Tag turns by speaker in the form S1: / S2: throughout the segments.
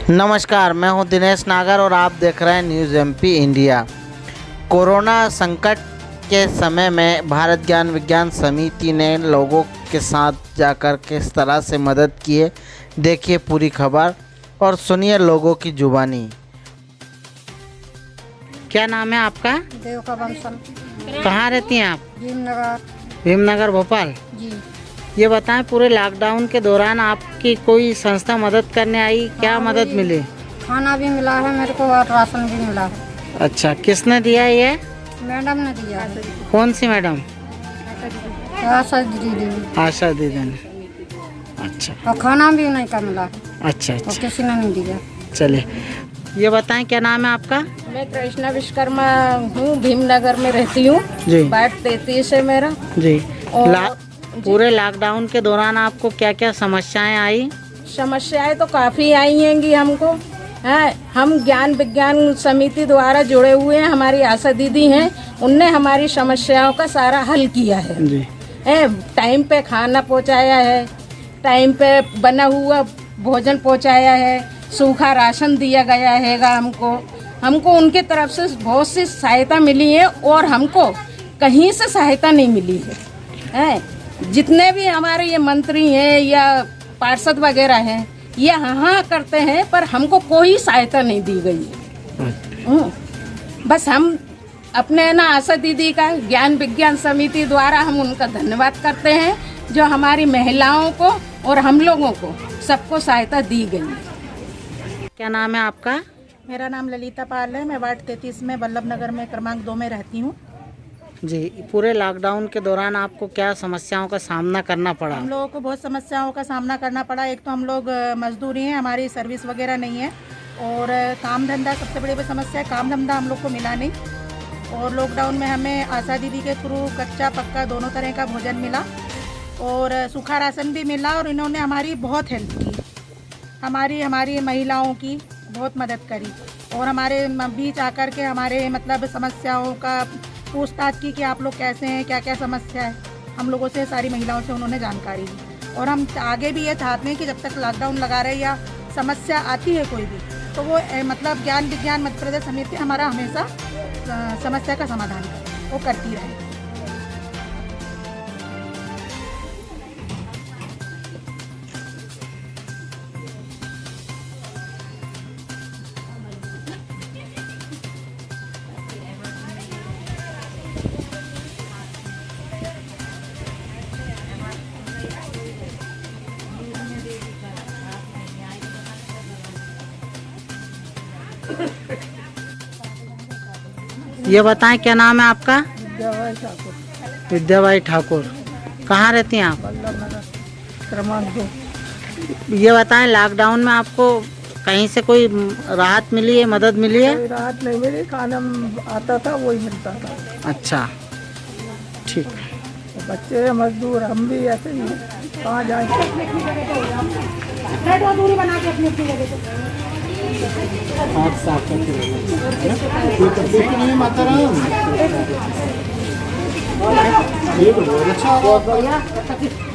S1: नमस्कार, मैं हूं दिनेश नागर और आप देख रहे हैं न्यूज़ एमपी इंडिया। कोरोना संकट के समय में भारत ज्ञान विज्ञान समिति ने लोगों के साथ जाकर किस तरह से मदद की है, देखिए पूरी खबर और सुनिए लोगों की जुबानी। क्या नाम है आपका?
S2: देव का बंसल।
S1: कहाँ रहती हैं आप?
S2: भीमनगर।
S1: भीमनगर भोपाल।
S2: जी।
S1: ये बताएं, पूरे लॉकडाउन के दौरान आपकी कोई संस्था मदद करने आई, क्या मदद मिली?
S2: खाना भी मिला है मेरे को और राशन भी मिला है।
S1: अच्छा, किसने दिया ये?
S2: मैडम ने दिया है।
S1: कौन सी मैडम?
S2: आशा दीदी।
S1: आशा दीदी ने। अच्छा
S2: और खाना भी नहीं का मिला है।
S1: अच्छा
S2: और
S1: अच्छा,
S2: किसी ने नहीं दिया।
S1: चलिए ये बताएं क्या नाम है आपका?
S3: मैं कृष्णा विश्वकर्मा हूँ, भीमनगर में रहती हूँ।
S1: जी।
S3: वार्ड 33 है मेरा।
S1: जी।
S3: और
S1: पूरे लॉकडाउन के दौरान आपको क्या क्या समस्याएं आई?
S3: समस्याएं तो काफ़ी आई हैंगी हमको। हैं, हम ज्ञान विज्ञान समिति द्वारा जुड़े हुए हैं। हमारी आशा दीदी हैं, उनने हमारी समस्याओं का सारा हल किया है।
S1: जी।
S3: टाइम पे खाना पहुँचाया है, टाइम पे बना हुआ भोजन पहुँचाया है, सूखा राशन दिया गया हैगा हमको उनकी तरफ से बहुत सी सहायता मिली है और हमको कहीं से सहायता नहीं मिली है। जितने भी हमारे ये मंत्री हैं या पार्षद वगैरह हैं, ये हाँ करते हैं पर हमको कोई सहायता नहीं दी गई है। बस हम अपने ना आशा दीदी का ज्ञान विज्ञान समिति द्वारा हम उनका धन्यवाद करते हैं, जो हमारी महिलाओं को और हम लोगों को सबको सहायता दी गई है।
S1: क्या नाम है आपका?
S4: मेरा नाम ललिता पाल है। मैं वार्ड 33 में बल्लभ नगर में क्रमांक 2 में रहती हूँ।
S1: जी। पूरे लॉकडाउन के दौरान आपको क्या समस्याओं का सामना करना पड़ा?
S4: हम लोगों को बहुत समस्याओं का सामना करना पड़ा। एक तो हम लोग मजदूरी हैं, हमारी सर्विस वगैरह नहीं है, और काम धंधा सबसे बड़ी समस्या है। काम धंधा हम लोग को मिला नहीं, और लॉकडाउन में हमें आशा दीदी के थ्रू कच्चा पक्का दोनों तरह का भोजन मिला और सूखा राशन भी मिला, और इन्होंने हमारी बहुत हेल्प की। हमारी महिलाओं की बहुत मदद करी, और हमारे बीच आकर के हमारे मतलब समस्याओं का पूछताछ की कि आप लोग कैसे हैं, क्या क्या समस्या है। हम लोगों से, सारी महिलाओं से उन्होंने जानकारी ली, और हम आगे भी ये चाहते हैं कि जब तक लॉकडाउन लगा रहे या समस्या आती है कोई भी, तो वो मतलब ज्ञान विज्ञान मध्य प्रदेश समिति हमारा हमेशा समस्या का समाधान करे, वो करती रहे।
S1: ये बताएं क्या नाम है आपका? विद्याबाई ठाकुर। कहाँ रहती हैं आप?
S4: क्रमांक 2।
S1: ये बताएं, लॉकडाउन में आपको कहीं से कोई राहत मिली है, मदद मिली है?
S4: कोई राहत नहीं मिली, खाना आता था वही मिलता था।
S1: अच्छा, ठीक।
S4: बच्चे मजदूर, हम भी ऐसे ही हैं, कहाँ जाए।
S5: ये तो बहुत अच्छा आ रहा है,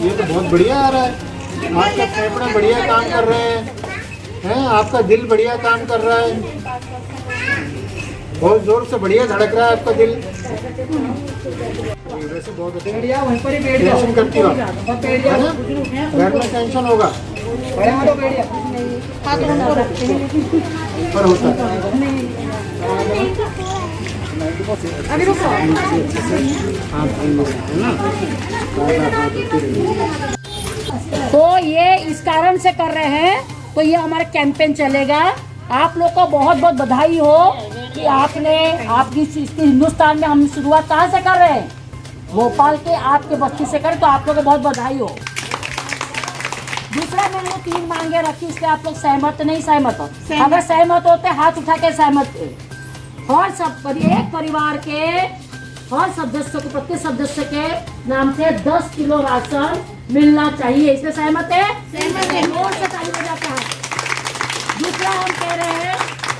S5: ये तो बहुत बढ़िया आ रहा है। आपका फेफड़े बढ़िया काम कर रहे हैं, आपका दिल बढ़िया काम कर रहा है, बहुत जोर से बढ़िया धड़क रहा है आपका दिल। वैसे बहुत अच्छा टेंशन करती हो, है ना? घर में टेंशन होगा पर होता है।
S6: तो ये इस कारण से कर रहे हैं, तो ये हमारा कैंपेन चलेगा। आप लोग को बहुत बहुत बधाई हो कि आपकी हिंदुस्तान में हम शुरुआत कहाँ से कर रहे हैं, भोपाल के आपके बस्ती से करें, तो आप लोग को बहुत बधाई हो। दूसरा मैंने 3 मांगे रखी, इसके आप लोग सहमत नहीं सहमत हो? अगर सहमत होते हाथ उठा के सहमत थे। और सब एक परिवार के हर सदस्य को, प्रत्येक सदस्य के नाम से 10 किलो राशन मिलना चाहिए। इसमें सहमत है? सहमत है। जोर से ताली बजाते हैं। दूसरा हम कह रहे हैं,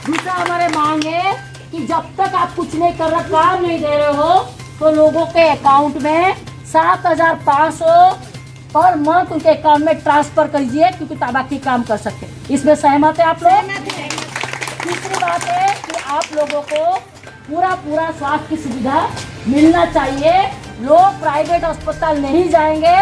S6: दूसरा हमारे मांग है कि जब तक आप कुछ नहीं कर रहे, काम नहीं दे रहे हो, तो लोगों के अकाउंट में 7,500 पर मंथ उनके अकाउंट में ट्रांसफर कीजिए, क्योंकि ताबाकी काम कर सकते हैं। इसमें सहमत है आप लोग? तीसरी बात है कि आप लोगों को पूरा स्वास्थ्य की सुविधा मिलना चाहिए। लोग प्राइवेट अस्पताल नहीं जाएंगे,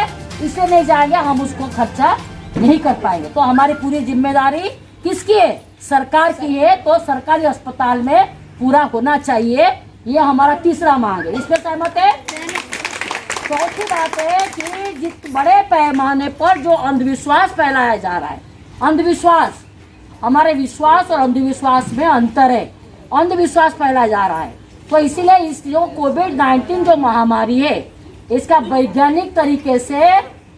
S6: इसलिए नहीं जाएंगे, हम उसको खर्चा नहीं कर पाएंगे। तो हमारी पूरी जिम्मेदारी किसकी है? सरकार की है। तो सरकारी अस्पताल में पूरा होना चाहिए, ये हमारा तीसरा मांग है। इसमें सहमत है? चौथी बात है कि जिस बड़े पैमाने पर जो अंधविश्वास फैलाया जा रहा है, अंधविश्वास, हमारे विश्वास और अंधविश्वास में अंतर है। अंधविश्वास फैलाया जा रहा है, तो इसीलिए इस जो कोविड-19 जो महामारी है, इसका वैज्ञानिक तरीके से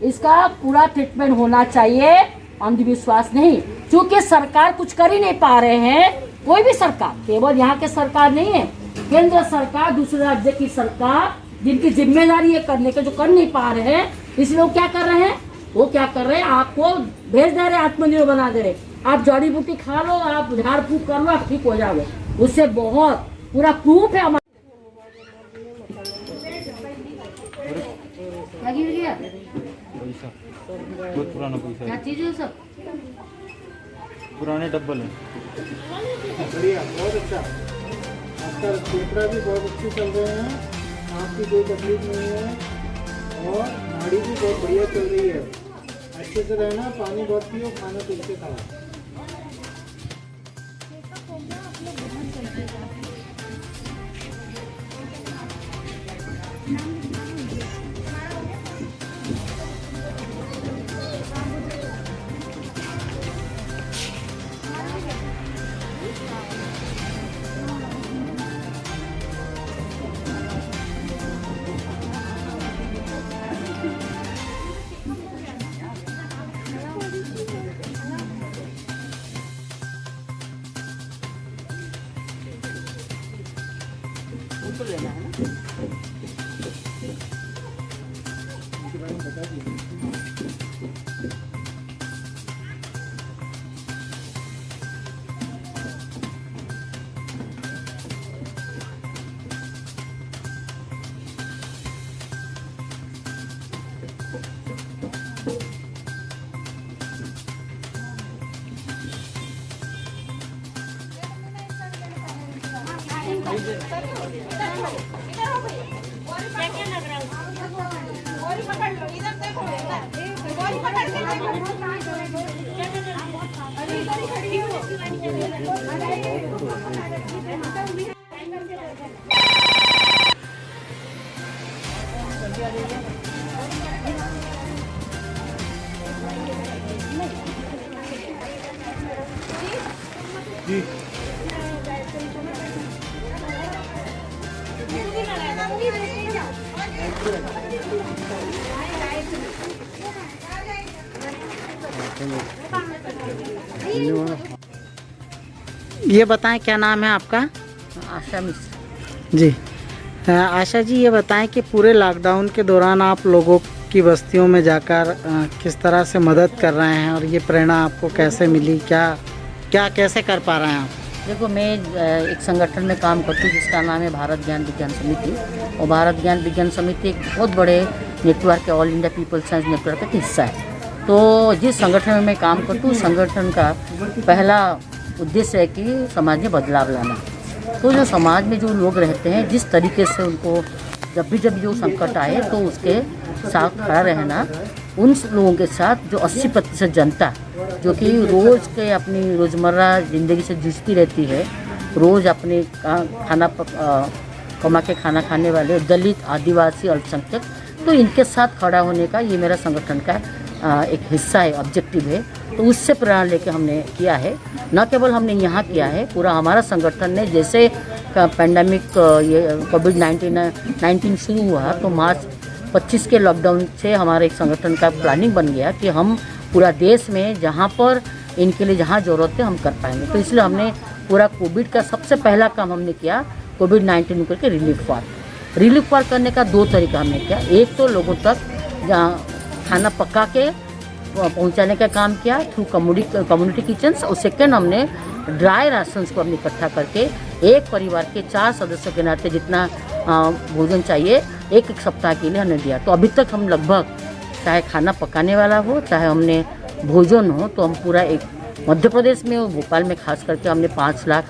S6: इसका पूरा ट्रीटमेंट होना चाहिए, अंधविश्वास नहीं। क्योंकि सरकार कुछ कर ही नहीं पा रहे हैं, कोई भी सरकार, केवल यहाँ के सरकार नहीं है, केंद्र सरकार, दूसरे राज्य की सरकार, जिनकी जिम्मेदारी है करने के, जो कर नहीं पा रहे हैं, इसलिए वो क्या कर रहे हैं? वो क्या कर रहे हैं? आपको भेज दे रहे हैं, आत्मनिर्भर बना दे रहे। आप जड़ी बूटी खा लो, आप झाड़ फूक कर लो, आप ठीक हो जाओगे। उससे बहुत पूरा प्रूफ है हमारा। लगी हुई है
S5: बहुत पुराना पैसा
S6: क्या चीज है? सब
S5: पुराने डब्बल है। बढ़िया, बहुत अच्छा। आपका फेफड़ा भी बहुत अच्छी चल रहे हैं, आपकी कोई तकलीफ नहीं है और नाड़ी भी बहुत बढ़िया चल रही है। अच्छे से रहना, पानी बहुत पियो, खाना ठीक से खाओ।
S6: उनको लेना है ना।
S1: ये बताएं क्या नाम है आपका?
S6: आशा मिश्र।
S1: जी आशा जी, ये बताएं कि पूरे लॉकडाउन के दौरान आप लोगों की बस्तियों में जाकर किस तरह से मदद कर रहे हैं और ये प्रेरणा आपको कैसे मिली? क्या कैसे कर पा रहे हैं आप?
S6: देखो, मैं एक संगठन में काम करती हूँ जिसका नाम है भारत ज्ञान विज्ञान समिति। और भारत ज्ञान विज्ञान समिति एक बहुत बड़े नेटवर्क है, all India people science network का हिस्सा है। तो जिस संगठन में मैं काम करती हूँ, संगठन का पहला उद्देश्य है कि समाज में बदलाव लाना। तो जो समाज में जो लोग रहते हैं, जिस तरीके से उनको जब भी जो संकट आए तो उसके साथ खड़ा रहना, उन लोगों के साथ जो 80% जनता जो कि रोज़ के अपनी रोज़मर्रा ज़िंदगी से जूझती रहती है, रोज़ अपने खाना कमा के खाना खाने वाले दलित, आदिवासी, अल्पसंख्यक, तो इनके साथ खड़ा होने का ये मेरा संगठन का एक हिस्सा है, ऑब्जेक्टिव है। तो उससे प्रेरणा लेके हमने किया है। न केवल हमने यहाँ किया है, पूरा हमारा संगठन ने जैसे पैंडेमिक ये कोविड-19 शुरू हुआ तो मार्च 25 के लॉकडाउन से हमारे एक संगठन का प्लानिंग बन गया कि हम पूरा देश में जहाँ पर इनके लिए जहाँ ज़रूरत है हम कर पाएंगे। तो इसलिए हमने पूरा कोविड का सबसे पहला काम हमने किया कोविड-19 करके रिलीफ वर्क करने का 2 तरीका हमने किया। एक तो लोगों तक जहाँ खाना पका के पहुंचाने का काम किया थ्रू कम्युनिटी किचन्स, और सेकेंड हमने ड्राई राशंस को हमने इकट्ठा करके एक परिवार के 4 सदस्यों के नाते जितना भोजन चाहिए एक सप्ताह के लिए हमने दिया। तो अभी तक हम लगभग चाहे खाना पकाने वाला हो, चाहे हमने भोजन हो, तो हम पूरा एक मध्य प्रदेश में और भोपाल में खास करके हमने 5 लाख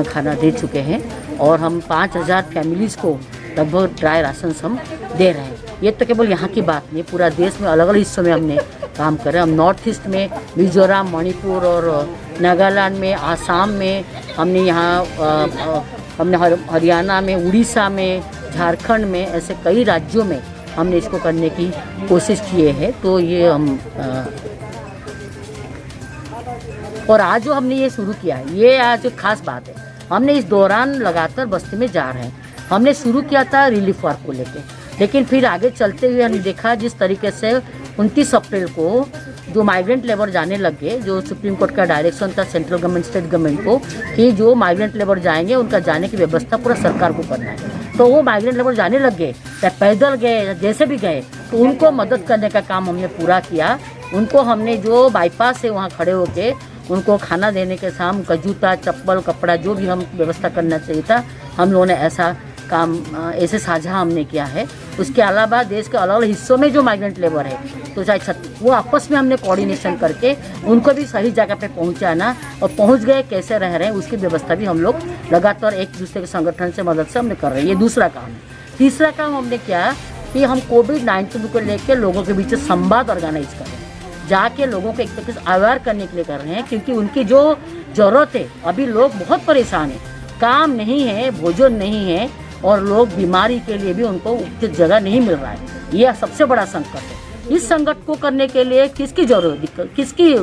S6: खाना दे चुके हैं और हम 5000 फैमिलीज़ को लगभग ड्राई राशन हम दे रहे हैं। ये तो केवल यहाँ की बात नहीं, पूरा देश में अलग अलग हिस्सों में हमने काम कर रहे हैं। हम नॉर्थ ईस्ट में मिजोरम, मणिपुर और नागालैंड में, आसाम में, हमने यहाँ हमने हरियाणा में, उड़ीसा में, झारखंड में, ऐसे कई राज्यों में हमने इसको करने की कोशिश किए हैं। तो ये हम और आज जो हमने ये शुरू किया है, ये आज खास बात है। हमने इस दौरान लगातार बस्ती में जा रहे हैं। हमने शुरू किया था रिलीफ वर्क को लेके, लेकिन फिर आगे चलते हुए हमने देखा जिस तरीके से 29 अप्रैल को जो माइग्रेंट लेबर जाने लगे, जो सुप्रीम कोर्ट का डायरेक्शन था सेंट्रल गवर्नमेंट, स्टेट गवर्नमेंट को कि जो माइग्रेंट लेबर जाएंगे उनका जाने की व्यवस्था पूरा सरकार को करना है। तो वो माइग्रेंट लेबर जाने लग गए, चाहे पैदल गए, जैसे भी गए, तो उनको मदद करने का काम हमने पूरा किया। उनको हमने जो बाईपास से वहाँ खड़े होके उनको खाना देने के साथ उनका जूता, चप्पल, कपड़ा जो भी हम व्यवस्था करना चाहिए था, हम लोगों ने ऐसा काम ऐसे साझा हमने किया है। उसके अलावा देश के अलग अलग हिस्सों में जो माइग्रेंट लेबर है, तो चाहे वो आपस में हमने कोऑर्डिनेशन करके उनको भी सही जगह पे पहुंचाना और पहुंच गए कैसे रह रहे हैं उसकी व्यवस्था भी हम लोग लगातार एक दूसरे के संगठन से मदद से हमने कर रहे हैं। ये दूसरा काम है। तीसरा काम हमने किया कि हम कोविड-19 को लेकर लोगों के बीच संवाद ऑर्गेनाइज कर रहे हैं, जाके लोगों को एक तरीके से अवेयर करने के लिए कर रहे हैं, क्योंकि उनकी जो ज़रूरत है, अभी लोग बहुत परेशान हैं, काम नहीं है, भोजन नहीं है और लोग बीमारी के लिए भी उनको उचित जगह नहीं मिल रहा है। ये सबसे बड़ा संकट है। इस संकट को करने के लिए किसकी जरूरत, किसकी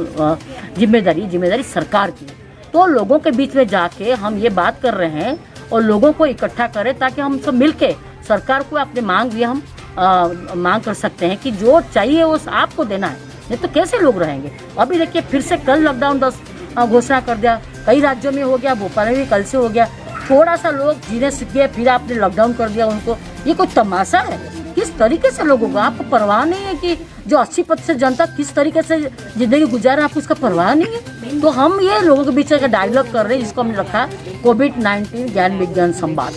S6: जिम्मेदारी सरकार की। तो लोगों के बीच में जाके हम ये बात कर रहे हैं और लोगों को इकट्ठा करें ताकि हम सब मिलके सरकार को अपनी मांग भी हम मांग कर सकते हैं कि जो चाहिए वो आपको देना है, नहीं तो कैसे लोग रहेंगे। अभी देखिए फिर से कल लॉकडाउन 10 घोषणा कर दिया, कई राज्यों में हो गया, भोपाल में भी कल से हो गया। थोड़ा सा लोग जीने सीख गए, फिर आपने लॉकडाउन कर दिया उनको। ये कोई तमाशा है? किस तरीके से लोगों को, आपको परवाह नहीं है कि जो 80% जनता किस तरीके से जिंदगी गुजारे, आपको उसका परवाह नहीं है। तो हम ये लोगों के बीच का डायलॉग कर रहे हैं, जिसको हमने रखा कोविड-19 ज्ञान विज्ञान संवाद।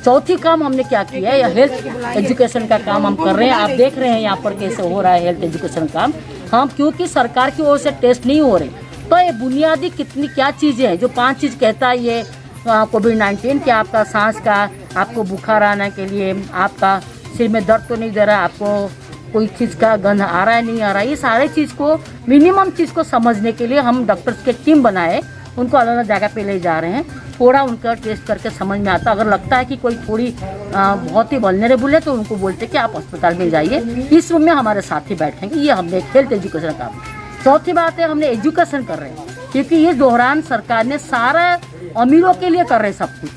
S6: चौथी काम हमने क्या किया है, हेल्थ एजुकेशन का काम हम कर रहे हैं। आप देख रहे हैं यहाँ पर कैसे हो रहा है हेल्थ एजुकेशन काम। हम क्योंकि सरकार की ओर से टेस्ट नहीं हो रहे, तो ये बुनियादी कितनी क्या चीज़ें हैं, जो 5 चीज़ कहता है ये कोविड-19 कि आपका सांस का, आपको बुखार आने के लिए, आपका सिर में दर्द तो नहीं दे रहा, आपको कोई चीज़ का गंध आ रहा है नहीं आ रहा है, ये सारे चीज़ को, मिनिमम चीज़ को समझने के लिए हम डॉक्टर्स के टीम बनाए, उनको अलग अलग जगह पे ले जा रहे हैं। थोड़ा उनका टेस्ट करके समझ में आता, अगर लगता है कि कोई थोड़ी बहुत ही वल्नरेबल है तो उनको बोलते कि आप अस्पताल में जाइए, इस रूम में हमारे साथ ही बैठेंगे। ये हमने हेल्थ एजुकेशन का। चौथी बात है, हमने एजुकेशन कर रहे हैं, क्योंकि इस दौरान सरकार ने सारा अमीरों के लिए कर रहे सब कुछ।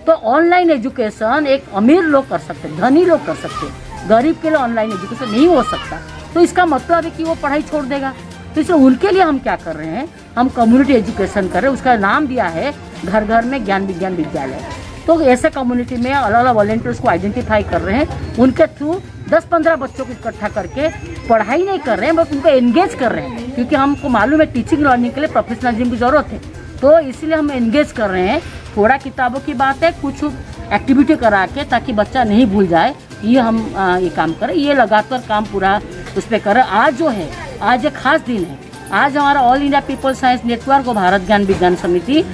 S6: तो ऑनलाइन एजुकेशन एक अमीर लोग कर सकते, धनी लोग कर सकते, गरीब के लिए ऑनलाइन एजुकेशन नहीं हो सकता। तो इसका मतलब है कि वो पढ़ाई छोड़ देगा। तो इसलिए उनके लिए हम क्या कर रहे हैं, हम कम्युनिटी एजुकेशन कर रहे हैं। उसका नाम दिया है घर घर में ज्ञान विज्ञान विद्यालय। तो ऐसे कम्युनिटी में अलग अलग वॉलंटियर्स को आइडेंटिफाई कर रहे हैं, उनके थ्रू 10-15 बच्चों को इकट्ठा करके पढ़ाई नहीं कर रहे हैं, बस उनको एंगेज कर रहे हैं, क्योंकि हमको मालूम है टीचिंग लर्निंग के लिए प्रोफेशनलिज्म की ज़रूरत है। तो इसलिए हम एंगेज कर रहे हैं। थोड़ा किताबों की बात है, कुछ एक्टिविटी करा के, ताकि बच्चा नहीं भूल जाए, ये हम ये काम करें। ये लगातार काम पूरा उस पर करें। आज जो है, आज एक खास दिन है। आज हमारा all India people science network और भारत ज्ञान विज्ञान समिति,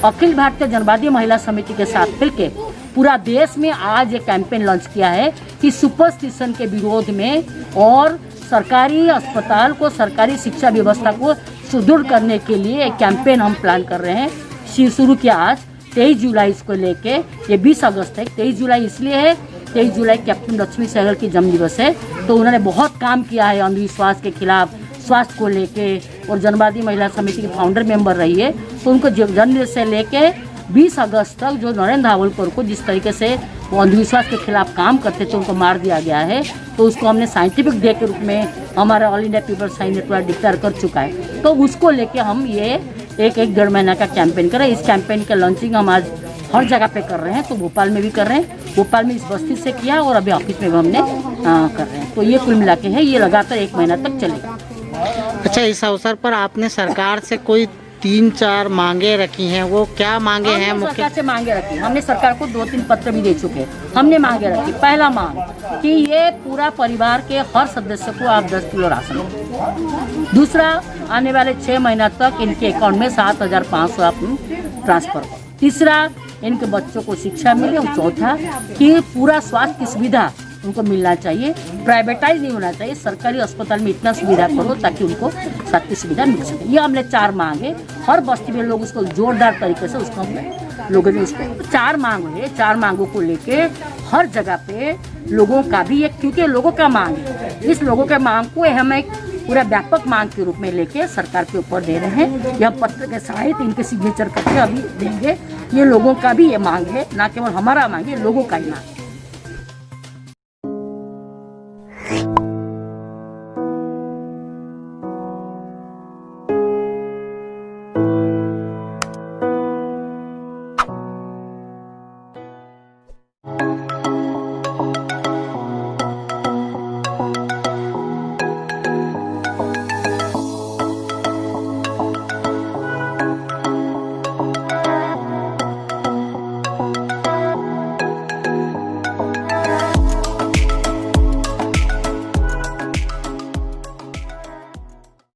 S6: अखिल भारतीय जनवादी महिला समिति के साथ मिलकर पूरा देश में आज एक कैंपेन लॉन्च किया है कि सुपरस्टिशन के विरोध में और सरकारी अस्पताल को, सरकारी शिक्षा व्यवस्था को सुदृढ़ करने के लिए एक कैंपेन हम प्लान कर रहे हैं। शुरू किया आज 23 जुलाई को लेके, ये 20 अगस्त है। 23 जुलाई इसलिए है, 23 जुलाई कैप्टन लक्ष्मी सहगल की जन्म दिवस है। तो उन्होंने बहुत काम किया है अंधविश्वास के खिलाफ, स्वास्थ्य को लेके, और जनवादी महिला समिति की फाउंडर मेंबर रही है। तो उनको जन्म से लेके 20 अगस्त तक जो नरेंद्र धावलकर को जिस तरीके से वो अंधविश्वास के खिलाफ काम करते थे, उनको मार दिया गया है। तो उसको हमने साइंटिफिक डे के रूप में हमारा all India people science network declare कर चुका है। तो उसको लेके हम ये एक 1-1.5 महीना का कैंपेन कर रहे हैं। इस कैंपेन का लॉन्चिंग हम आज हर जगह पे कर रहे हैं। तो भोपाल में भी कर रहे हैं, भोपाल में इस बस्ती से किया और अभी ऑफिस में भी हमने कर रहे हैं। तो ये कुल मिला के है, ये लगातार 1 महीना तक चलेगा।
S1: अच्छा, इस अवसर पर आपने सरकार से कोई 3-4 मांगे रखी हैं, वो क्या मांगे हैं
S6: हमने
S1: मुख्य?
S6: सरकार से मांगे रखी, हमने सरकार को 2-3 पत्र भी दे चुके हैं। हमने मांगे रखी, पहला मांग कि ये पूरा परिवार के हर सदस्य को आप 10 किलो राशन दें। दूसरा, आने वाले 6 महीना तक इनके अकाउंट में 7,500 आप ट्रांसफर करो। तीसरा, इनके बच्चों को शिक्षा मिले। और चौथा, कि पूरा स्वास्थ्य की सुविधा उनको मिलना चाहिए, प्राइवेटाइज नहीं होना चाहिए। सरकारी अस्पताल में इतना सुविधा करो ताकि उनको स्वास्थ्य की सुविधा मिल सके। ये हमने 4 मांगे, हर बस्ती में लोग उसको जोरदार तरीके से उसको लोगों ने उसको 4 मांग है। 4 मांगों को लेके हर जगह पे लोगों का भी एक, क्योंकि लोगों का मांग है, इस लोगों के मांग को हम एक पूरा व्यापक मांग के रूप में लेके सरकार के ऊपर दे रहे हैं। यह पत्र के सहायता इनके सिग्नेचर करके अभी देंगे। ये लोगों का भी ये मांग है, ना केवल हमारा मांग है, लोगों का ही मांग है।